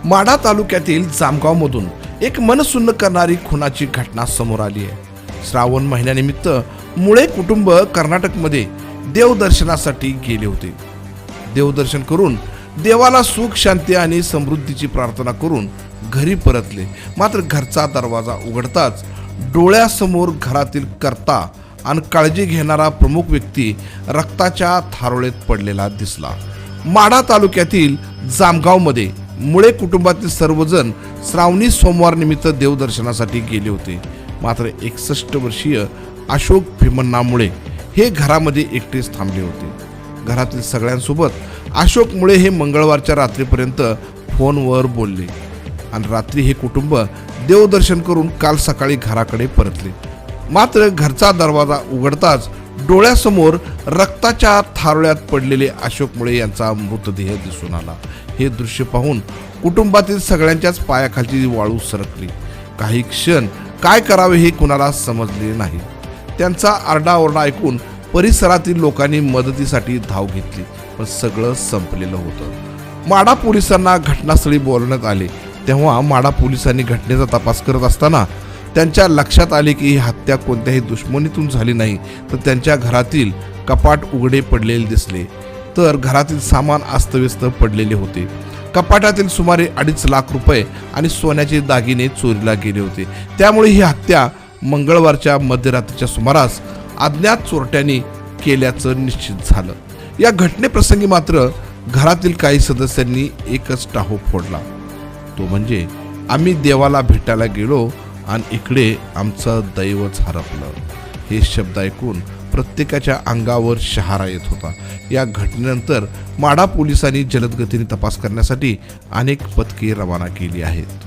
माढा तालुक्यातील जामगावमधून एक मनसुन्न करणारी खुनाची घटना समोर आली आहे। श्रावण महिन्यानिमित्त मुळे कुटुंब कर्नाटकमध्ये देवदर्शनासाठी गेले होते। देवदर्शन करून देवाला सुख शांती आणि समृद्धीची प्रार्थना करून घरी परतले। मात्र घरचा दरवाजा उघडताच डोळ्यासमोर घरातील कर्ता आणि काळजी घेणारा प्रमुख व्यक्ती रक्ताच्या थारोळ्यात पडलेला दिसला। माढा तालुक्यातील जामगावमध्ये मुळे कुटुंबातील सर्वजण श्रावणी सोमवार निमित्त देवदर्शनासाठी गेले होते। मात्र 61 वर्षीय अशोक भीमण्णा मुळे हे घरामध्ये एकटेच थांबले होते। घरातील सगळ्यांसोबत अशोक मुळे हे मंगळवारच्या रात्रीपर्यंत फोनवर बोलले आणि रात्री हे कुटुंब देवदर्शन करून काल सकाळी घराकडे परतले। मात्र घरचा दरवाजा उघडताच डोळ्यासमोर रक्ताच्या थारोळ्यात पडलेले अशोक मुळे यांचा मृतदेह दिसून आला। हे दृश्य पाहून कुटुंबातील सगळ्यांच्याच पायाखालची वाळू सरकली। काही क्षण काय करावे हे कुणाला समजले नाही। त्यांचा आरडाओरडा ऐकून परिसरातील लोकांनी मदतीसाठी धाव घेतली, पण सगळं संपलेलं होतं। माढा पोलिसांना घटनास्थळी बोलवण्यात आले तेव्हा माढा पोलिसांनी घटनेचा तपास करत असताना त्यांच्या लक्षात आले की ही हत्या कोणत्याही दुश्मनीतून झाली नाही, तर त्यांच्या घरातील कपाट उघडे पडलेले दिसले, तर घरातील सामान अस्तव्यस्त पडलेले होते। कपाटातील सुमारे 2.5 लाख रुपये आणि सोन्याचे दागिने चोरीला गेले होते। त्यामुळे ही हत्या मंगळवारच्या मध्यरात्रीच्या सुमारास अज्ञात चोरट्यांनी केल्याचं निश्चित झालं। या घटनेप्रसंगी मात्र घरातील काही सदस्यांनी एकच टाहो फोडला, तो म्हणजे आम्ही देवाला भेटायला गेलो आणि इकडे आमचं दैवच हरपलं। हे शब्द ऐकून प्रत्येकाच्या अंगावर शहारा येत होता। या घटनेनंतर माढा पोलिसांनी जलद गतीने तपास करण्यासाठी अनेक पथके रवाना केली आहेत।